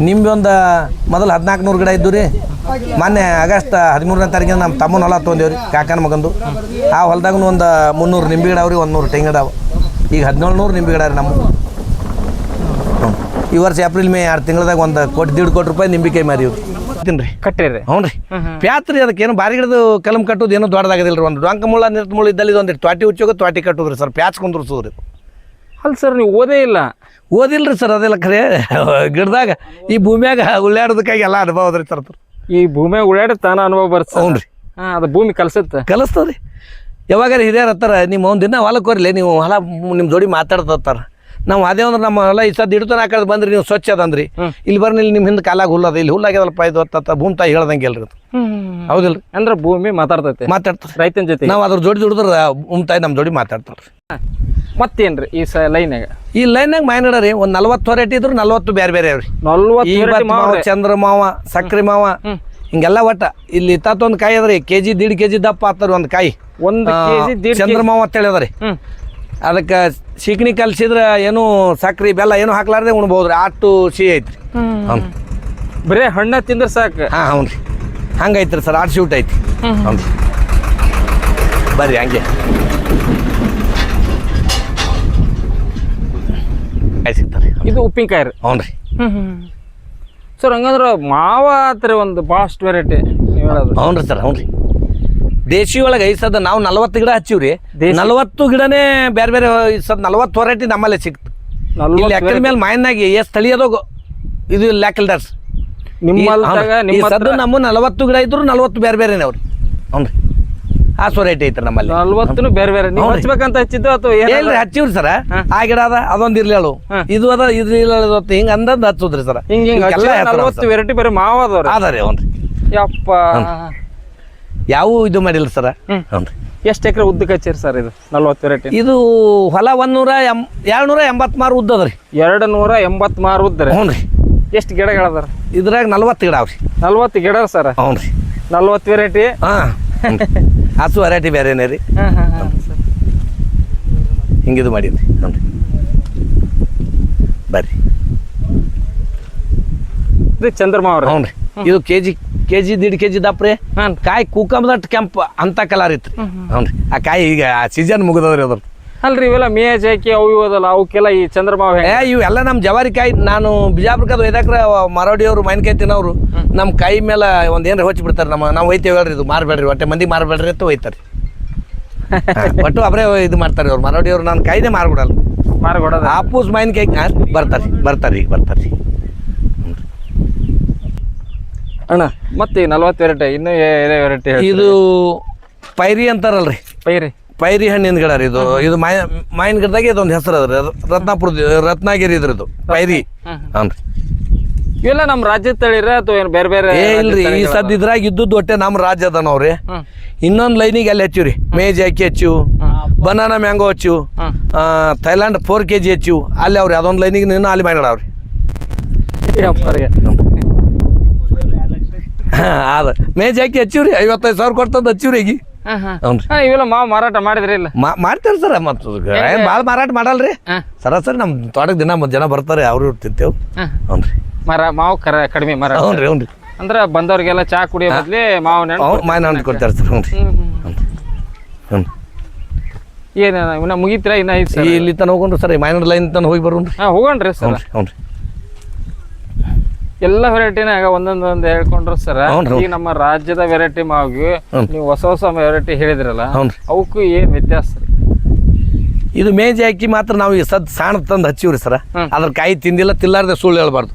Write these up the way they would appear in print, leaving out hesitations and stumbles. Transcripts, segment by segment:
ನಿಂಬೆ ಒಂದು ಮೊದಲು 1400 ಗಿಡ ಇದ್ದು ರೀ. ಮೊನ್ನೆ ಆಗಸ್ಟ್ 13ನೇ ತಾರೀಕಿನ ನಮ್ಮ ತಮ್ಮನ ಹೊಲ ತೊಗೊಂಡೇವ್ರಿ, ಕಾಕನ ಮಗಂದು. ಆ ಹೊಲದಾಗ ಒಂದು 300 ನಿಂಬೆ ಗಿಡ ಅವ್ರಿ, 100 ತೆಂಗಿನ ಗಿಡ. ಈಗ 1700 ನಿಂಬೆ ಗಿಡ ರೀ ನಮ್ಮ. ಈ ವರ್ಷ ಏಪ್ರಿಲ್ ಮೇ 2 ತಿಂಗಳದಾಗ 1.5 ಕೋಟಿ ರೂಪಾಯಿ ನಿಂಬಿಕಾಯಿ ಮಾರಿವ್ರಿ. ತಿನ್ರಿ ಕಟ್ಟಿರಿ. ಹ್ಞೂ ರೀ. ಪ್ಯಾತ್ರಿ ಅದಕ್ಕೇನು ಬಾರಿ ಗಿಡದು ಕಲಂ ಕಟ್ಟೋದು ಏನೋ ದೊಡ್ಡದಾಗದಿಲ್ಲ ರೀ. ಒಂದು ಡೊಂಕ ಮುಳ್ಳ ನಿರ್ತ ಮುಳ್ಳು ಇದ್ದಲ್ಲಿ ಇದೊಂದು ಟ್ವಾಟಿ ಹುಚ್ಚೋಗ ಟ್ವಾಟಿ ಕಟ್ಟೋದ್ರಿ ಸರ್, ಪ್ಯಾಚ್ ಕುಂದ್ರಸೋದ್ರಿ. ಅಲ್ಲ ಸರ್, ನೀವು ಓದೇ ಇಲ್ಲ? ಓದಿಲ್ರಿ ಸರ್, ಅದೆಲ್ಲ ಖರೆ ಗಿಡದಾಗ ಈ ಭೂಮಿಯಾಗ ಉಳ್ಳಾಡೋದಕ್ಕಾಗಿ ಎಲ್ಲ ಅನುಭವ ಅದ್ರಿ ಸರ್. ಈ ಭೂಮಿಯಾಗ ಉಳ್ಳಾಡ ತಾನ ಅನುಭವ ಬರ್ತದೆ. ಹ್ಞೂ ರೀ. ಅದು ಭೂಮಿ ಕಲಿಸ್ತದೆ ರೀ. ಯಾವಾಗ ಹಿರಿಯರ್ ಹತ್ತಾರ ನಿಮ್ಮ ಒಂದು ದಿನ ಹೊಲಕ್ಕೆ ಹೋರ್ಲಿ, ನೀವು ಹೊಲ ನಿಮ್ಮ ಜೋಡಿ ಮಾತಾಡ್ತಾರ. ನಾವು ಅದೇ ಅಂದ್ರೆ ನಮ್ಮ ಹೊಲ ಈ ಸದ್ದು ಹಿಡ್ತಾನೆ ಹಾಕೋದು ಬಂದ್ರಿ, ನೀವು ಸ್ವಚ್ಛ ಅದಂದ್ರಿ. ಇಲ್ಲಿ ಬರ್ನಿ ಇಲ್ಲಿ ನಿಮ್ಮ ಹಿಂದೆ ಕಾಲಾಗ ಹುಲ್ಲದ, ಇಲ್ಲಿ ಹುಲ್ಲಾಗ್ಯದಲ್ಪ ಇದು ಅತ್ತ ಭೂಮಿ ತಾಯಿ ಹೇಳ್ದಂಗೆ ಅಲ್ರಿ ಅದು. ಹೌದಿಲ್ರಿ? ಅಂದ್ರೆ ಭೂಮಿ ಮಾತಾಡ್ತಾರೆ ರೈತನ ಜೊತೆ. ನಾವು ಅದ್ರ ಜೋಡಿ ದುಡಿದ್ರೆ ಭೂಮಿ ತಾಯಿ ನಮ್ಮ ಜೋಡಿ ಮಾತಾಡ್ತಾರೆ. ಮತ್ತೇನ್ರಿ ಈ ಲೈನಾಗ? ಈ ಲೈನಾಗ ಮಾಯನಡ ರೀ ಒಂದು 40 ವೆರೈಟಿ ಇದ್ರು 40 ಬೇರೆ ಬೇರೆ ಅವ್ರಿ. 40 ಮಾವ, ಚಂದ್ರ ಮಾವ, ಸಕ್ರೆ ಮಾವ, ಹಿಂಗೆಲ್ಲ ಒಟ್ಟ ಇಲ್ಲಿ ಇತ್ತೊಂದು ಕಾಯಿ ಅದ್ರಿ, ಕೆಜಿ 1.5 kg ದಪ್ಪ ಆಗ್ತಾರ ಒಂದು ಕಾಯಿ. 1 kg ಚಂದ್ರ ಮಾವ ಅಂತ ಹೇಳಿದ್ರಿ. ಅದಕ್ಕೆ ಸೀಕಣಿ ಕಲ್ಸಿದ್ರೆ ಏನು ಸಕ್ರಿ ಬೆಲ್ಲ ಏನು ಹಾಕ್ಲಾರ್ದೆ ಉಣ್ಬೋದ್ರಿ, ಅಷ್ಟು ಸಿಹಿ ಐತ್ರಿ. ಬರೇ ಹಣ್ಣ ತಿಂದ್ರೆ ಸಾಕು. ಹಾಂ ಹ್ಞೂ ರೀ, ಹಂಗೈತ್ರಿ ಸರ್, ಆರ್ಟ್ ಶೂಟ್ ಐತಿ. ಹ್ಞೂ ರೀ, ಬರ್ರಿ ಹಂಗೆ ಕಾಯಿ ಸಿಗ್ತಾರೆ. ಇದು ಉಪ್ಪಿನಕಾಯಿ ರೀ? ಹ್ಞೂ ರೀ. ಸರ್ ಹಂಗಂದ್ರೆ ಮಾವ ಆತ್ರಿ ಒಂದು ಭಾಳಷ್ಟು ವೆರೈಟಿ ನೀವು ಹೇಳೋದು? ಹ್ಞೂ ರೀ ಸರ್, ಹ್ಞೂ ರೀ. ದೇಶಿ ಒಳಗೆ ಈ ಸದ ನಾವು 40 ಗಿಡ ಹಚ್ಚಿವ್ರಿ. 40 ಗಿಡನೇ ಬೇರೆ ಬೇರೆ ಸದ್ 40 ವೆರೈಟಿ ನಮ್ಮಲ್ಲೇ ಸಿಕ್ತು. ಇಲ್ಲಿ ಎಕ್ಕದ ಮೇಲೆ ಮಾಯನಾಗಿ ಎಷ್ಟು ಸ್ಥಳೀಯದೋ ಇದು ಲ್ಯಾಕಲ್ಡರ್ಸ್ ಸದ್ದು ನಮ್ಮ 40 ಗಿಡ ಇದ್ರು 40 ಬೇರೆ ಬೇರೆನೇ ಅವ್ರಿ. ಹ್ಞೂ ರೀ, ಆ ವೆರೈಟಿ ಐತ್ರಿ ನಮ್ಮಲ್ಲಿ. 40 ಬೇರೆ ಬೇರೆ ನೀವು ಹಚ್ಬೇಕಂತ ಹಚ್ಚಿದ್ದು ಅಥವಾ ಏನ್ರಿ ಹಚ್ಚಿವ್ರಿ ಸರ್. ಆ ಗಿಡ ಅದ, ಅದೊಂದು ಇರ್ಲೇಳು, ಇದು ಅದ, ಇದು ಇಲ್ಲ, ಹಿಂಗ ಅಂದಂದು ಹಚ್ಚುದ್ರಿ ಸರ್. ಹಿಂಗ 40 ವೆರೈಟಿ ಬೇರೆ ಮಾವ ಅದಾವ್ರಿ? ಅದ ರೀ. ಹ್ಞೂ ರೀ. ಯಪ್ಪ, ಯಾವ ಇದು ಮಾಡಿಲ್ಲ ಸರ್. ಹ್ಞೂ ರೀ. ಎಷ್ಟು ಎಕರೆ ಉದ್ದಕ್ಕೆ ಹಚ್ಚಿರಿ ಸರ್ ಇದು 40 ವೆರೈಟಿ? ಇದು ಹೊಲ 283 ಉದ್ದ ಅದ ರೀ. 283 ಉದ್ದ ರೀ? ಹ್ಞೂ ರೀ. ಎಷ್ಟು ಗಿಡಗಳದಾರ ಇದ್ರಾಗ? 40 ಗಿಡ ಅವ್ರಿ. 40 ಗಿಡ ಸರ್? ಹ್ಞೂ ರೀ. 40 ವೆರೈಟಿ? ಹಾಂ, ಹಸು ವೆರೈಟಿ ಬೇರೆನೇ ರೀ. ಹಿಂಗಿದು ಮಾಡೀನಿ. ಹ್ಞೂ ರೀ, ಬರ್ರಿ. ಇದು ಚಂದ್ರಮಾವ್ರಿ? ಹ್ಞೂ ರೀ. ಇದು ಕೆಜಿ 1.5 kg ದಪ್ಪ ರೀ. ಕಾಯಿ ಕೂಕಂಬದಟ್ಟು ಕೆಂಪು ಅಂತ ಕಲರ್ ಇತ್ತು. ಹ್ಞೂ ರೀ. ಆ ಕಾಯಿ ಈಗ ಸೀಸನ್ ಮುಗಿದವ್ರಿ ಅದ್ರ. ಅಲ್ರಿ ಇವೆಲ್ಲ ಮೇಜ್ ಹಾಕಿ ಅವು ಇವದಲ್ಲ ಅವಕ್ಕೆಲ್ಲ ಈ ಚಂದ್ರಮಾವ ಇವೆಲ್ಲ ನಮ್ಮ ಜವಾರಿ ಕಾಯಿ. ನಾನು ಬಿಜಾಪುರಕ್ಕೆ ಒಯ್ದಾಕ್ರೆ ಮರಾಡಿಯವರು ಮಾವಿನಕಾಯಿ ತಿನ್ನೋರು ನಮ್ಮ ಕಾಯಿ ಮೇಲೆ ಒಂದು ಏನಾರ ಹೊಚ್ಚಿ ಬಿಡ್ತಾರೆ. ನಾವು ಒಯ್ತೇವೆ ಹೇಳ್ರಿ, ಇದು ಮಾರಬೇಡ್ರಿ, ಒಟ್ಟೆ ಮಂದಿ ಮಾರಬೇಡ್ರಿ ಅಂತ ಒಯ್ತಾರೆ. ಒಟ್ಟು ಅವರೇ ಇದು ಮಾಡ್ತಾರೆ ಅವ್ರು ಮರಾಡಿಯವ್ರು. ನಾನು ಕಾಯಿನೇ ಮಾರ್ಬಿಡಲ್ಲ, ಮಾರ್ಬಿಡೋದು. ಆಪೂಸ್ ಮಾವಿನಕಾಯಿ ಬರ್ತಾರೆ ಈಗ ಬರ್ತಾರೆ. ಅಣ್ಣ ಮತ್ತೆ 40 ವೆರೈಟಿ ಇನ್ನೂ ವೆರೈಟಿ? ಇದು ಪೈರಿ ಅಂತಾರಲ್ರಿ, ಪೈರಿ ಹಣ್ಣಿನ ಗಿಡ ರೀ. ಇದು ಮಾವಿನ ಗಿಡದಾಗೆ ಇದೊಂದು ಹೆಸರು ಅದ್ರಿ, ರತ್ನಾಗಿರಿ ಇದ್ರದ್ದು ಪೈರಿ. ಹ್ಞೂ ರೀ. ಇವೆಲ್ಲ ನಮ್ಮ ರಾಜ್ಯದ ತಳಿರ ಅಥವಾ ಏನು ಬೇರೆ ಬೇರೆ? ಇಲ್ರಿ, ಈ ಸದ್ ಇದ್ರಾಗ ಇದ್ದದ್ದು ಒಟ್ಟೆ ನಮ್ಮ ರಾಜ್ಯದ ನಾವ್ರಿ. ಇನ್ನೊಂದು ಲೈನಿಗೆ ಅಲ್ಲಿ ಹಚ್ಚಿವ್ರಿ, ಮೇಜ್ ಅಕ್ಕಿ ಹಚ್ಚಿವು, ಬನಾನಾ ಮ್ಯಾಂಗೋ ಹಚ್ಚಿವು, ಥೈಲ್ಯಾಂಡ್ 4 kg ಹಚ್ಚಿವು. ಅಲ್ಲಿ ಅವ್ರಿ ಅದೊಂದು ಲೈನಿಗೆ ನೀನು ಅಲ್ಲಿ ಮಾಡಿಡವ್ರಿ. ಅದ ಮೇಜ್ ಹಾಕಿ ಹಚ್ಚಿವ್ರಿ, 55,000 ಕೊಡ್ತದ ಹಚ್ಚಿವ್ರಿ ಈಗ. ಇವೆಲ್ಲ ಮಾರಾಟ ಮಾಡಿದ್ರಿ? ಇಲ್ಲ ಮಾಡ್ತೇವ್ರಿ ಸರ್. ಮತ್ತು ಭಾಳ ಮಾರಾಟ ಮಾಡಲ್ರಿ ಸರಾಸರಿ ನಮ್ಮ ತೋಟಕ್ಕೆ ದಿನ ಜನ ಬರ್ತಾರೆ, ಅವ್ರು ತಿಂತೇವ್. ಹ್ಞೂ ರೀ. ಮಾವು ಕಡಿಮೆ ಮಾರಾಟ? ಹ್ಞೂ ರೀ. ಹ್ಞೂ ರೀ. ಅಂದ್ರೆ ಬಂದವ್ರಿಗೆಲ್ಲ ಚಾ ಕುಡಿಯೋ ಬದ್ಲಿ ಮಾವಿನ ಹಣ್ಣು ಕೊಡ್ತಾರೆ ಸರ್. ಹ್ಞೂ ರೀ. ಹ್ಞೂ. ಏನು ಮುಗಿತ್ರ? ಇನ್ನ ಇಲ್ಲಿ ತನ ಹೋಗೋಣ್ರಿ ಸರ್, ಮಾವಿನ ಲೈನ್ ತನ ಹೋಗಿ ಬರೋಣ್ರಿ. ಹೋಗೋಣ್ರಿ ಸರ್. ಹ್ಞೂ ರೀ. ಎಲ್ಲ ವೆರೈಟಿನಾಗ ಒಂದೊಂದು ಹೇಳ್ಕೊಂಡ್ರು ಸರ್. ಈಗ ನಮ್ಮ ರಾಜ್ಯದ ವೆರೈಟಿ ಮಾವಿಗೆ ನೀವು ಹೊಸ ವೆರೈಟಿ ಹೇಳಿದ್ರಲ್ಲ, ಅವಕ್ಕೂ ಏನ್ ವ್ಯತ್ಯಾಸ? ಇದು ಮೇಜ್ ಹಾಕಿ ಮಾತ್ರ ನಾವು ಈ ಸದ್ ಸಾಣ ತಂದು ಹಚ್ಚಿವ್ರಿ ಸರ್. ಅದ್ರ ಕಾಯಿ ತಿಲ್ಲಾರ್ದೆ ಸುಳ್ಳು ಹೇಳ್ಬಾರ್ದು.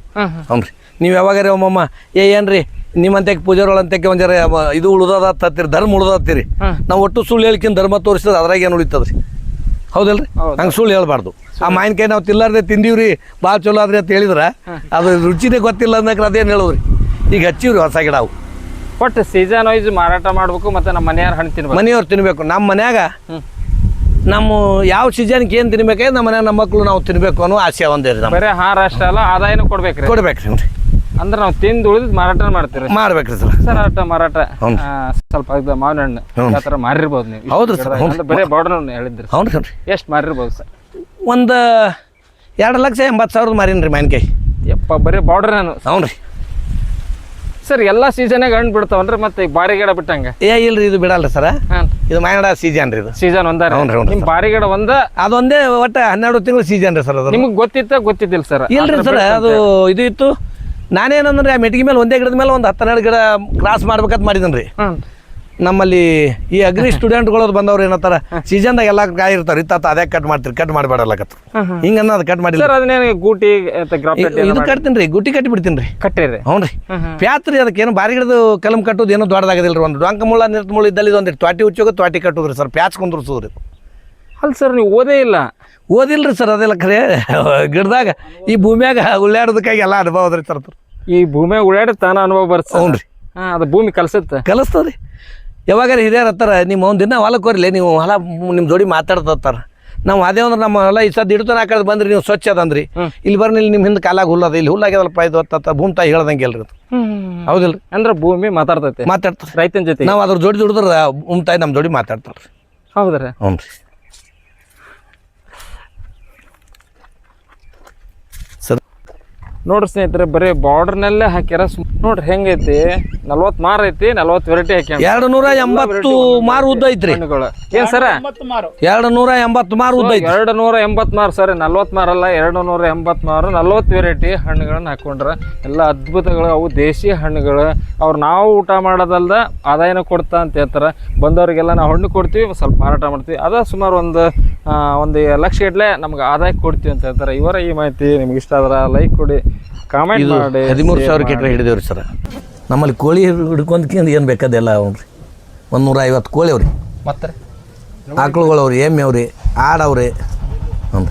ಹ್ಞೂ ರೀ. ನೀವು ಯಾವಾಗಾರ ಒಮ್ಮಮ್ಮ ಏನ್ರಿ ನಿಮ್ಮಂತಕ್ಕೆ ಪೂಜಾರೊಳಂತಕ್ಕೆ ಒಂದು ಜರ ಇದು ಉಳ್ದದ ಹತ್ತಿರಿ, ಧರ್ಮ ಉಳ್ದತ್ತೀರಿ. ನಾವು ಒಟ್ಟು ಸುಳ್ಳು ಹೇಳ್ಕಿನ್ ಧರ್ಮ ತೋರಿಸಿದ್ರೆ ಅದ್ರಾಗ ಏನು ಉಳಿತದ್ರಿ? ಹೌದಲ್ರಿ? ಹಂಗೆ ಸುಳ್ಳು ಹೇಳ್ಬಾರ್ದು. ಆ ಮಾವಿನಕಾಯಿ ನಾವು ತಿಲ್ಲಾರ್ದೆ ತಿಂದೀವ್ರಿ, ಭಾಳ ಚಲೋ ಆದ್ರಿ ಅಂತ ಹೇಳಿದ್ರೆ ಅದು ರುಚಿನೇ ಗೊತ್ತಿಲ್ಲ ಅನ್ನಕ್ಕೆ ಅದೇನು ಹೇಳೋದ್ರಿ. ಈಗ ಹಚ್ಚಿವ್ರಿ ಹೊಸ ಗಿಡ. ಅವು ಒಟ್ಟು ಸೀಸನ್ ವೈಸ್ ಮಾರಾಟ ಮಾಡ್ಬೇಕು, ಮತ್ತೆ ನಮ್ಮ ಮನೆಯವ್ರ ಹಣ್ಣು ತಿನ್ಬೇಕು. ಮನೆಯವ್ರು ತಿನ್ಬೇಕು. ನಮ್ಮ ಮನ್ಯಾಗ ನಮ್ಮ ಯಾವ ಸೀಸನ್ಗೆ ಏನು ತಿನ್ಬೇಕೆ ನಮ್ಮ ಮನ್ಯಾಗ ನಮ್ಮ ಮಕ್ಕಳು ನಾವು ತಿನ್ಬೇಕು ಅನ್ನೋ ಆಸೆ ಒಂದೇ ರೀ. ಬರೀ ಆಹಾರ ಅಷ್ಟೇ ಅಲ್ಲ, ಆದಾಯನೂ ಕೊಡ್ಬೇಕ್ರಿ. ಅಂದ್ರೆ ನಾವು ತಿಂದು ಉಳಿದ್ ಮಾರಾಟ ಮಾಡ್ತೀವಿ. ಮಾಡ್ಬೇಕ್ರಿ ಸರ್. ಸರ್ ಮಾರಾಟ ಸ್ವಲ್ಪ ಮಾವಿನ ಹಣ್ಣು ಆ ಥರ ಮಾರಿರ್ಬೋದು ನೀವು? ಹೌದ್ರಿ ಸರ್. ಬರೀ ಬಾರ್ಡರ್ ಹೇಳಿದ್ರಿ. ಹೌದು ಸರ್. ಎಷ್ಟು ಮಾರಿರ್ಬೋದು ಸರ್? ಒಂದು 2,80,000 ಮಾರೀನಿ ರೀ ಮಾವಿನಕಾಯಿ. ಬರೀ ಬಾರ್ಡರ್ ನಾನು. ಹ್ಞೂ ರೀ ಸರ್ ಎಲ್ಲ ಸೀಸನ್ನಾಗ ಹಣ್ಣು ಬಿಡ್ತಾವನ್ರಿ ಮತ್ತೆ ಈಗ ಬಾರಿ ಗಿಡ ಬಿಟ್ಟಂಗೆ? ಇಲ್ರಿ ಇದು ಬಿಡಲ್ರಿ ಸರ. ಹಾಂ ಇದು ಮಾಯನಾಡ ಸೀಸನ್ ರೀ ಇದು. ಸೀಸನ್ ಒಂದಾರ? ಹ್ಞೂ ರೀ ನಿಮ್ಮ ಬಾರಿ ಗಿಡ ಒಂದ ಅದೊಂದೇ ಒಟ್ಟು 12 ತಿಂಗಳು ಸೀಸನ್ ರೀ ಸರ್ ಅದು. ನಿಮಗೆ ಗೊತ್ತಿದ್ದಿಲ್ಲ ಸರ್? ಇಲ್ರಿ ಸರ್ ಅದು ಇದು ಇತ್ತು. ನಾನೇನಂದ್ರೆ ಆ ಮೆಟ್ಗಿ ಮೇಲೆ ಒಂದೇ ಗಿಡದ ಮೇಲೆ ಒಂದು 12 ಗಿಡ ಕ್ರಾಸ್ ಮಾಡ್ಬೇಕಂತ ಮಾಡಿದನ್ ರೀ. ನಮ್ಮಲ್ಲಿ ಈ ಅಗ್ರಿ ಸ್ಟೂಡೆಂಟ್ಗಳವ್ರು ಬಂದವ್ರು ಏನಂತಾರ ಸೀಸನ್ದಾಗ ಎಲ್ಲ ಕಾಯಿ ಇರ್ತಾವ್ರಿ ಇತ್ತ ಅದೇ ಕಟ್ ಮಾಡ್ತೀರಿ ಕಟ್ ಮಾಡಿಬಿಡಲ್ಲಕತ್ತು ಹಿಂಗೆ ಅನ್ನೋದು ಕಟ್ ಮಾಡಿಲ್ಲ ಸರ್. ಅದನ್ನೇ ಗೂಟಿ ಇದು ಕಟ್ತೀನಿ ರೀ ಗುಟಿ ಕಟ್ಟಿ ಬಿಡ್ತೀನಿ ರೀ. ಕಟ್ಟಿರಿ? ಹ್ಞೂ ರೀ ಪ್ಯಾತ್ರಿ ಅದಕ್ಕೆ ಏನು ಬಾರಿ ಗಿಡದು ಕಲಮ್ ಕಟ್ಟೋದು ಏನೋ ದೊಡ್ಡದಾಗದಿಲ್ಲ ರೀ. ಒಂದು ಡೊಂಕ ಮುಳ್ಳ ನಿರ್ತ ಮುಳ್ಳ ಇದ್ದಲ್ಲಿ ಒಂದು ತ್ವಾಟಿ ಹುಚ್ಚೋಗ ತ್ವಾಟಿ ಕಟ್ಟೋದ್ರಿ ಸರ್. ಪ್ಯಾಚ್ ಕುಂದ್ರಸೋದ್ರಿ. ಅಲ್ಲ ಸರ್ ನೀವು ಓದೇ ಇಲ್ಲ? ಓದಿಲ್ರಿ ಸರ್ ಅದೆಲ್ಲ ಖರೆ ಗಿಡದಾಗ ಈ ಭೂಮಿಯಾಗ ಉಳ್ಳಾಡೋದಕ್ಕಾಗಿ ಎಲ್ಲ ಅನುಭವ ಅದ್ರಿ ಸರ್. ಈ ಭೂಮಿಯಾಗ ಉಳ್ಳಾಡ ತಾನ ಅನುಭವ ಬರ್ತದೆ. ಹ್ಞೂ ರೀ ಅದು ಭೂಮಿ ಕಲಿಸ್ತದೆ. ಯಾವಾಗಾರ ಹಿರಿಯರು ಹತ್ತಾರ ನಿಮ್ಮ ಒಂದು ದಿನ ಹೊಲಕ್ಕೆ ಹೋರ್ಲಿ ನೀವು ಹೊಲ ನಿಮ್ಮ ಜೋಡಿ ಮಾತಾಡ್ತಾರ. ನಾವು ಅದೇ ಅಂದ್ರೆ ನಮ್ಮ ಹೊಲ ಈ ಸದ್ದು ಹಿಡ್ತಾನೆ ಹಾಕೋದು ಬಂದ್ರಿ ನೀವು ಸ್ವಚ್ಛ ಅದಂದ್ರಿ ಇಲ್ಲಿ ಬರ್ನಿ ಇಲ್ಲಿ ನಿಮ್ಮ ಹಿಂದೆ ಕಾಲಾಗ ಹುಲ್ಲದ ಇಲ್ಲಿ ಹುಲ್ಲಾಗ್ಯದಲ್ಪ ಇದು ಹೊತ್ತ ಭೂಮಿ ತಾಯಿ ಹೇಳ್ದಂಗೆ ಅಲ್ರಿ ಅದು. ಹೌದಿಲ್ರಿ? ಅಂದ್ರೆ ಭೂಮಿ ಮಾತಾಡ್ತಾರೆ ರೈತನ ಜೊತೆ. ನಾವು ಅದ್ರ ಜೋಡಿ ದುಡಿದ್ರೆ ಭೂಮಿ ತಾಯಿ ನಮ್ಮ ಜೋಡಿ ಮಾತಾಡ್ತಾರೆ. ಹೌದ್ರಿ? ಹ್ಞೂ ರೀ ಸರ್. ನೋಡ್ರಿ ಸ್ನೇಹಿತರೆ ಬರೀ ಬಾರ್ಡರ್ನಲ್ಲೇ ಹಾಕ್ಯಾರ. ನೋಡ್ರಿ ಹೆಂಗೈತಿ 40 ಮಾರು ಐತಿ, 40 ವೆರೈಟಿ ಹಾಕ್ಯಾರ. 280 ಮಾರು ಉದ್ದ ಐತ್ರಿ. ಏನ್ ಸರ? 280 ಮಾರು ಉದ್ದ ಐತಿ. 280 ಮಾರು ಸರ್, 40 ಮಾರಲ್ಲ, 280 ಮಾರು 40 ವೆರೈಟಿ ಹಣ್ಣುಗಳನ್ನ ಹಾಕೊಂಡ್ರ ಎಲ್ಲ ಅದ್ಭುತಗಳು. ಅವು ದೇಶಿ ಹಣ್ಣುಗಳು. ಅವ್ರು ನಾವು ಊಟ ಮಾಡೋದಲ್ದ ಆದಾಯನ ಕೊಡ್ತಾ ಅಂತ ಹೇಳ್ತಾರೆ. ಬಂದವ್ರಿಗೆಲ್ಲ ನಾವು ಹಣ್ಣು ಕೊಡ್ತೀವಿ, ಸ್ವಲ್ಪ ಮಾರಾಟ ಮಾಡ್ತೀವಿ. ಅದ ಸುಮಾರು ಒಂದು ಲಕ್ಷ ಗಟ್ಟಲೆ ನಮ್ಗೆ ಆದಾಯ ಕೊಡ್ತೀವಿ ಅಂತ ಹೇಳ್ತಾರೆ. ಇವರ ಈ ಮಾಹಿತಿ ನಿಮ್ಗೆ ಇಷ್ಟ ಆದ್ರೆ ಲೈಕ್ ಕೊಡಿ, ಕಾಮೆಂಟ್ ಮಾಡಿ. 13,000 ಎಕರೆ ಹಿಡಿದೇವ್ರಿ ಸರ್. ನಮ್ಮಲ್ಲಿ ಕೋಳಿ ಹಿಡ್ಕೊಂಡ್ಕಿಂದ ಏನು ಬೇಕಾದೆಲ್ಲ ಅವ್ರಿ 150 ಕೋಳಿ ಅವ್ರಿ. ಮತ್ತೆ ಆಕಳುಗಳವ್ರಿ, ಎಮ್ಮೆ ಅವ್ರಿ, ಆಡವ್ರಿ. ಹ್ಞೂ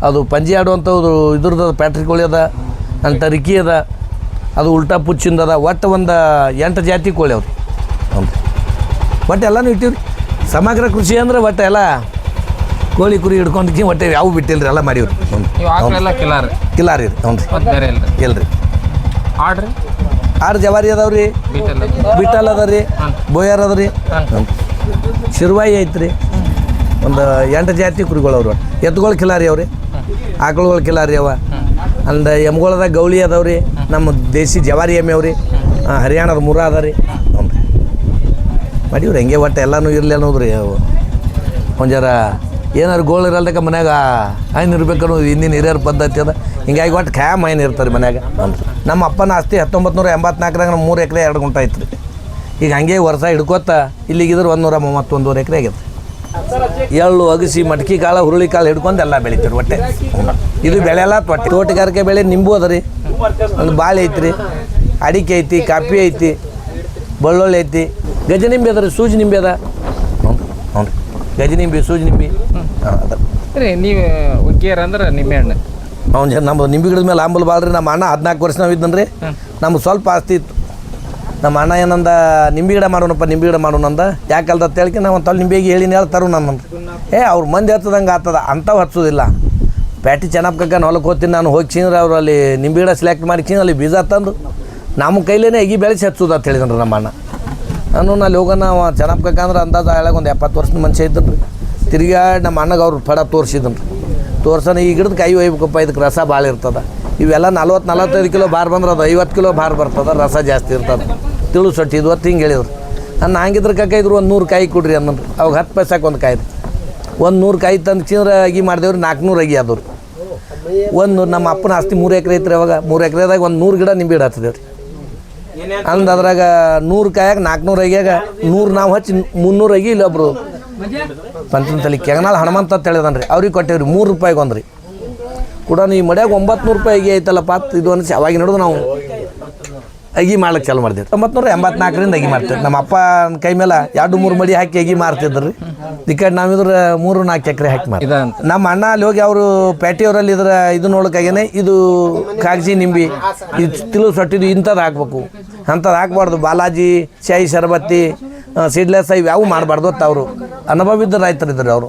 ಅದು ಪಂಜಿ ಆಡುವಂಥದ್ದು ಇದ್ರದ್ದು ಪ್ಯಾಟ್ರಿ ಕೋಳಿ ಅದ, ನನ್ನ ಟರ್ಕಿ ಅದ, ಅದು ಉಲ್ಟಾ ಪುಚ್ಚಿಂದ ಅದ. ಒಟ್ಟು ಒಂದು 8 ಜಾತಿ ಕೋಳಿ ಅವ್ರಿ. ಹ್ಞೂ ಒಟ್ಟು ಎಲ್ಲನೂ ಇಟ್ಟಿವ್ರಿ. ಸಮಗ್ರ ಕೃಷಿ ಅಂದ್ರೆ ಒಟ್ಟು ಎಲ್ಲ ಕೋಳಿ ಕುರಿ ಹಿಡ್ಕೊಂಡ್ಕಿ ಒಟ್ಟೆ ಯಾವ ಬಿಟ್ಟಿಲ್ರಿ ಎಲ್ಲ ಮಾಡಿವ್ರಿ. ಕಿಲಾರಿ ರೀ. ಹ್ಞೂ ರೀ ಇಲ್ರಿ. ಆಡು ಜವಾರಿ ಅದಾವ್ರಿ, ಬಿಟ್ಟಲ್ ಅದ ರೀ, ಬೋಯರ್ ಅದ ರೀ, ಶಿರ್ವಾಯಿ ಐತ್ರಿ. ಒಂದು 8 ಜಾತಿ ಕುರಿಗಳು ಅವ್ರು. ಎತ್ತುಗಳು ಕಿಲಾರಿ ಅವ್ರಿ, ಆಕಳುಗಳು ಕಿಲಾರಿ ಅವ. ಅಂದ ಎಮ್ಗೊಳದಾಗ ಗೌಳಿ ಅದಾವ್ರಿ, ನಮ್ಮ ದೇಸಿ ಜವಾರಿ ಎಮ್ಮೆ ಅವ್ರಿ, ಹರಿಯಾಣದ ಮುರ ಅದ ರೀ. ಹ್ಞೂ ರೀ ಮಾಡೀವ್ರಿ. ಹಂಗೆ ಒಟ್ಟು ಎಲ್ಲನೂ ಇರಲಿ ಅನ್ನೋದ್ರಿ. ಅವು ಒಂದು ಜರ ಏನಾರು ಗೋಳು ಇರಲ್ದಕ್ಕೆ ಮನ್ಯಾಗ ಹೈನ್ ಇರ್ಬೇಕನ್ನೋ ಹಿಂದಿನ ಹಿರಿಯರ ಪದ್ಧತಿ ಅದ. ಹಿಂಗಾಗಿ ಒಟ್ಟು ಖಾಯಂ ಹೈನ್ ಇರ್ತಾರೆ ಮನ್ಯಾಗ. ನಮ್ಮ ಅಪ್ಪನ ಆಸ್ತಿ 1984ದಾಗ 3 ಎಕರೆ 2 ಗುಂಟ ಐತ್ರಿ. ಈಗ ಹಂಗೆ ವರ್ಷ ಹಿಡ್ಕೋತ ಇಲ್ಲಿಗಿದ್ರೆ 131 ಎಕರೆ ಆಗೈತೆ. ಎಳ್ಳು, ಅಗಸಿ, ಮಟ್ಕಿ ಕಾಳು, ಹುರುಳಿ ಕಾಳು ಹಿಡ್ಕೊಂಡು ಎಲ್ಲ ಬೆಳಿತೀರಿ ಒಟ್ಟೆ. ಇದು ಬೆಳೆಯಲ್ಲ ತೋಟಗಾರಿಕೆ ಬೆಳೆ. ನಿಂಬು ಅದ ರೀ, ಒಂದು ಬಾಳೆ ಐತ್ರಿ, ಅಡಿಕೆ ಐತಿ, ಕಾಫಿ ಐತಿ, ಬೆಳ್ಳುಳ್ಳಿ ಐತಿ, ಗಜನಿಂಬೆ ಅದ ರೀ, ಸೂಜಿ ನಿಂಬೆ ಅದ. ಹ್ಞೂ ರೀ ಗಜನಿಂಬೆ, ಸೂಜಿ ನಿಂಬೆ ಅದ ರೀ. ನೀವು ಒಗ್ಗೇರ ಅಂದ್ರೆ ನಿಂಬೆ ಹಣ್ಣು. ಅವ್ನು ನಮ್ಮ ನಿಂಬೆ ಗಿಡದ ಮೇಲೆ ಆಂಬಲ್ ಬಾಳ್ರಿ. ನಮ್ಮ ಅಣ್ಣ 14 ವರ್ಷ ನಾವು ಇದ್ದನ್ರಿ. ನಮ್ಗೆ ಸ್ವಲ್ಪ ಆಸ್ತಿ ಇತ್ತು. ನಮ್ಮ ಅಣ್ಣ ಏನಂದ ನಿಂಬೆ ಗಿಡ ಮಾಡೋಣಪ್ಪ, ನಿಂಬೆ ಗಿಡ ಮಾಡೋಣಂದ. ಯಾಕಲ್ದ ತೇಳ್ಕೆ ನಾವು ಒಂದು ನಿಂಬೆಗೆ ಹೇಳಿ ಹೇಳ್ತಾರು ನನ್ನಂತ. ಅವ್ರು ಮಂದಿ ಹತ್ತದಂಗೆ ಆಗ್ತದ ಅಂಥವು ಹಚ್ಚೋದಿಲ್ಲ. ಪ್ಯಾಟಿ ಚೆನ್ನಪ್ಪಕ್ಕ ಹೊಲಕ್ಕೆ ಹೋಗ್ತೀನಿ ನಾನು. ಹೋಗಿ ಚೀನ್ರಿ ಅವ್ರು ಅಲ್ಲಿ ನಿಂಬೆ ಗಿಡ ಸೆಲೆಕ್ಟ್ ಮಾಡಿ ಚೀನ ಅಲ್ಲಿ ಬೀಜ ತಂದು ನಮ್ಮ ಕೈಲೇನೆ ಎಗಿ ಬೆಳೆಸಿ ಹಚ್ಚೋದು ಅಂತ ಹೇಳಿದ್ರಿ ನಮ್ಮ ಅಣ್ಣ. ನಾನು ಅಲ್ಲಿ ಹೋಗೋಣ ಚೆನ್ನಪ್ಪಕ್ಕ ಅಂದ್ರೆ ಅಂದಾಜು ಹೇಳಕ್ಕೆ ಒಂದು 70 ವರ್ಷದ ಮನುಷ್ಯ ಇದ್ದನ್ರಿ. ತಿರ್ಗಾಡಿ ನಮ್ಮ ಅಣ್ಣಗೆ ಅವ್ರು ಪಡ ತೋರಿಸಿದನ್ರಿ. ತೋರ್ಸೋಣ ಈ ಗಿಡದ ಕೈ ಒಯ್ಬೇಕಪ್ಪ, ಇದಕ್ಕೆ ರಸ ಭಾಳ ಇರ್ತದೆ. ಇವೆಲ್ಲ 40-45 ಕಿಲೋ ಬಾರ್ ಬಂದ್ರೆ ಅದು 50 ಕಿಲೋ ಬಾರ್ ಬರ್ತದೆ, ರಸ ಜಾಸ್ತಿ ಇರ್ತದೆ. ತಿಳು ಸೊಟ್ಟಿ ಇದು ಹೊತ್ತು ಹಿಂಗೆ ಹೇಳಿದ್ರು. ನಾನು ಹಂಗಿದ್ರೆ ಕಕ್ಕಾಯಿದ್ರು 100 ಕಾಯಿ ಕೊಡ್ರಿ ಅನ್ನಂದ್ರೆ. ಅವಾಗ 10 ಪೈಸಕ್ಕೆ ಒಂದು ಕಾಯಿ ರೀ. 100 ಕಾಯಿ ತಂದು ಚಿಂದ್ರೆ ಅಗಿ ಮಾಡಿದೇವ್ರಿ. 400 ಅಗಿ ಆದವ್ರಿ. ನಮ್ಮ ಅಪ್ಪನ ಆಸ್ತಿ 3 ಎಕರೆ ಐತ್ರಿ. ಅವಾಗ 3 ಎಕರೆದಾಗ ಒಂದು 100 ಗಿಡ ನಿಂಬೆ ಗಿಡ ಹತ್ತಿದೇವ್ರಿ. ಅಂದ್ ಅದ್ರಾಗ 100 ಕಾಯಾಗ 400 ಅಗಿಯಾಗ 100 ನಾವು ಹಚ್ಚಿ 300 ಅಗಿ ಇಲ್ಲೊಬ್ರು ಪಂಚಮತಲಿ ಕೆಗನಾಳ ಹನುಮಂತ ಅಂತ ಹೇಳಿದನ್ರಿ. ಅವ್ರಿಗೆ ಕೊಟ್ಟೇವ್ರಿ 3 ರೂಪಾಯಿಗೆ ಒಂದ್ರಿ. ಕೂಡ ಈ ಮಡ್ಯಾಗ 900 ರೂಪಾಯಿ ಅಗಿ ಐತಲ್ಲಪ್ಪ ಇದು ಅನಿಸಿ ಅವಾಗ ನೋಡಿದ್ರು ನಾವು ಅಗಿ ಮಾಡ್ಲಿಕ್ಕೆ ಚಾಲು ಮಾಡಿದೆವು. 1984ರಿಂದ ಅಗಿ ಮಾಡ್ತೇವೆ. ನಮ್ಮ ಅಪ್ಪನ ಕೈ ಮೇಲೆ 2-3 ಮಡಿ ಹಾಕಿ ಅಗಿ ಮಾರ್ತಿದ್ರಿ. ಈ ಕಡೆ ನಾವಿದ್ರೆ 3-4 ಎಕರೆ ಹಾಕಿ ಮಾಡಿ. ನಮ್ಮ ಅಣ್ಣ ಅಲ್ಲಿ ಹೋಗಿ ಅವರು ಪೇಟೆಯವರಲ್ಲಿ ಇದು ನೋಡೋಕ್ಕಾಗೇನೆ ಇದು ಕಾಗಜಿ ನಿಂಬಿ, ಇದು ತಿಳು ಸೊಟ್ಟಿದು ಇಂಥದ್ದು ಹಾಕ್ಬೇಕು, ಅಂಥದ್ದು ಹಾಕ್ಬಾರ್ದು. ಬಾಲಾಜಿ, ಶಾಯಿ ಶರಬತ್ತಿ, ಸೀಡ್ಲೆಸ್ ಇವು ಯಾವ ಮಾಡಬಾರ್ದು ಅಂತ ಅವರು ಅನುಭವಿದ್ದ ರೈತರಿದ್ರು ಅವರು.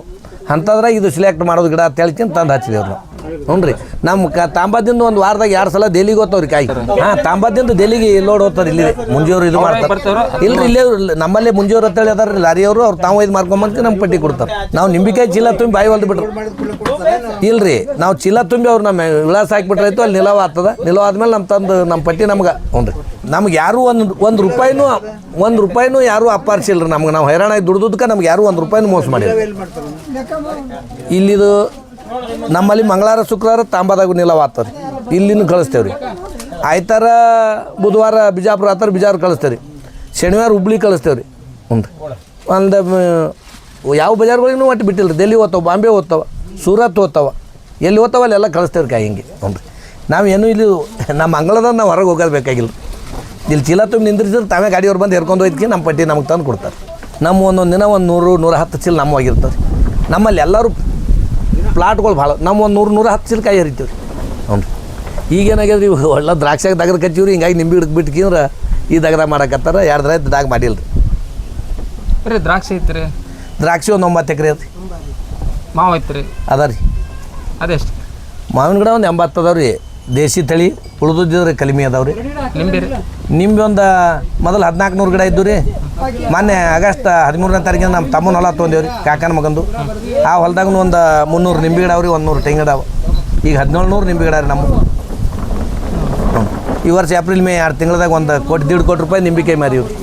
ಅಂಥದ್ರಾಗ ಇದು ಸಿಲೆಕ್ಟ್ ಮಾಡೋದು ಗಿಡ ಅಂತ ಹೇಳ್ಕೊಂಡು ತಂದು ಹಚ್ಚಿದೇವ್ರು ನಾವು. ಹ್ಞೂ ರೀ ನಮ್ಮ ತಾಂಬಾದಿಂದ ಒಂದು ವಾರದಾಗ 2 ಸಲ ದೆಲ್ಲಿಗೆ ಹೋಗ್ತಾವ್ರಿ ಕಾಯಿ. ಹಾಂ, ತಾಂಬಾದಿಂದ ದೆಲ್ಲಿಗೆ ಲೋಡ್ ಹೋಗ್ತಾರೆ. ಇಲ್ಲಿ ಮುಂಜೋರು ಇದು ಮಾಡ್ತಾರೆ. ಇಲ್ರಿ ಇಲ್ಲೇ ನಮ್ಮಲ್ಲೇ ಮುಂಜೋರು ಅಂತೇಳಿ ಅದಾರ ಲಾರಿಯವರು, ಅವ್ರು ತಾವು ಇದು ಮಾಡ್ಕೊಂಬಂದು ನಮ್ಮ ಪಟ್ಟಿ ಕೊಡ್ತಾರೆ. ನಾವು ನಿಂಬಿಕಾಯಿ ಚೀಲ ತುಂಬಿ ಬಾಯಿ ಹೊಲ್ದು ಬಿಟ್ರು. ಇಲ್ರಿ ನಾವು ಚೀಲ ತುಂಬಿ ಅವ್ರು ನಮ್ಮ ವಿಳಾಸ ಹಾಕಿಬಿಟ್ರಾಯ್ತು, ಅಲ್ಲಿ ನಿಲವ ಆಗ್ತದೆ. ನಿಲವ ಆದ್ಮೇಲೆ ನಮ್ಮ ತಂದು ನಮ್ಮ ಪಟ್ಟಿ ನಮ್ಗೆ. ಹ್ಞೂ ರೀ ನಮ್ಗೆ ಯಾರೂ ಒಂದು ರೂಪಾಯಿನೂ ಯಾರೂ ಅಪ್ಪಾರಿಸಿಲ್ರಿ ನಮ್ಗೆ. ನಾವು ಹೈರಾಣಾಗಿ ದುಡ್ದಕ್ಕೆ ನಮ್ಗೆ ಯಾರೂ 1 ರೂಪಾಯಿನೂ ಮೋಸ ಮಾಡಿಲ್ಲ. ಇಲ್ಲಿದು ನಮ್ಮಲ್ಲಿ ಮಂಗಳವಾರ ಶುಕ್ರವಾರ ತಾಂಬಾದಾಗ ನಿಲವ ಆಗ್ತದೆ, ಇಲ್ಲಿನೂ ಕಳಿಸ್ತೇವೆ ರೀ. ಆಯ್ತಾರ ಬುಧವಾರ ಬಿಜಾಪುರ ಆತರ ಬಿಜಾಪುರ ಕಳಿಸ್ತೇವೆ ರೀ. ಶನಿವಾರ ಹುಬ್ಳಿ ಕಳಿಸ್ತೇವೆ ರೀ. ಹ್ಞೂ ರೀ ಒಂದು ಯಾವ ಬಜಾರ್ಗಳಿಗೂ ಒಟ್ಟು ಬಿಟ್ಟಿಲ್ಲ ರೀ. ಡೆಲ್ಲಿ ಓದ್ತಾವೆ, ಬಾಂಬೆ ಓದ್ತಾವ, ಸೂರತ್ ಓದ್ತಾವ, ಎಲ್ಲಿ ಓದ್ತಾವ ಅಲ್ಲೆಲ್ಲ ಕಳಿಸ್ತೇವೆ ಕಾಯಿ ಹಿಂಗೆ. ಹ್ಞೂ ರೀ ನಾವೇನು ಇಲ್ಲಿ ನಮ್ಮ ಅಂಗಳದಾಗ ನಾವು ಹೊರಗೆ ಹೋಗೋದು ಬೇಕಾಗಿಲ್ಲ. ಇಲ್ಲಿ ಚೀಲ ತುಂಬಿ ನಿಂದ್ರಿಸಿದ್ರೆ ತಾವೇ ಗಾಡಿಯವ್ರು ಬಂದು ಎರ್ಕೊಂಡು ಹೋಯ್ತು ನಮ್ಮ ಪಟ್ಟಿ ನಮಗೆ ತಂದು ಕೊಡ್ತಾರೆ. ನಮ್ಮ ಒಂದೊಂದು ದಿನ 100-110 ಚೀಲ ನಮ್ಮ ಹೋಗಿರ್ತದೆ. ನಮ್ಮಲ್ಲಿ ಎಲ್ಲರೂ ಪ್ಲಾಟ್ಗಳು ಭಾಳ, ನಮ್ಮ 100-110 ಚೀಲ ಕಾಯಿ ಹರಿತೀವಿ ರೀ. ಹ್ಞೂ ರೀ ಈಗೇನಾಗ್ಯದ ರೀ, ಒಳ್ಳೆ ದ್ರಾಕ್ಷಾಗ ದಗದ ಕಚ್ಚಿವ್ರಿ. ಹಿಂಗಾಗಿ ನಿಂಬೆ ಹಿಡಿದು ಬಿಟ್ಕಿಂದ್ರೆ ಈ ದಗದ ಮಾಡಕತ್ತಾರ. 2 ದಿನ ದಾಗ ಮಾಡಿಲ್ಲ ರೀ. ದ್ರಾಕ್ಷಿ ಐತ್ರಿ? ದ್ರಾಕ್ಷಿ ಒಂದು 9 ಎಕರೆ ಐತಿ. ಮಾವು ಐತ್ರಿ? ಅದ ರೀ. ಅದೆಷ್ಟು? ಮಾವಿನ ಗಿಡ ಒಂದು 80 ಅದಾವ ರೀ. ದೇಸಿ ತಳಿ ಉಳಿದಿದ್ರಿ ಕಲಿಮೆ ಅದಾವೆ ರೀ. ನಿಂಬೆ ಒಂದು ಮೊದಲು 1400 ಗಿಡ ಇದ್ದು ರೀ. ಮೊನ್ನೆ ಆಗಸ್ಟ್ 13ನೇ ತಾರೀಕಿನ ನಮ್ಮ ತಮ್ಮನ ಹೊಲ ತೊಗೊಂಡೇವು ರೀ, ಕಾಕನ ಮಗಂದು. ಆ ಹೊಲದಾಗ ಒಂದು 300 ನಿಂಬೆ ಗಿಡ ಅವ್ರಿ, 100 ತೆಂಗಿನ ಗಿಡ. ಈಗ 1700 ನಿಂಬೆ ಗಿಡ ರೀ ನಮ್ಮ. ಈ ವರ್ಷ ಏಪ್ರಿಲ್ ಮೇ 2 ತಿಂಗಳದಾಗ 1 ಕೋಟಿ 1.5 ಕೋಟಿ ರೂಪಾಯಿ ನಿಂಬಿಕಾಯಿ ಮಾರೀವ್ರಿ.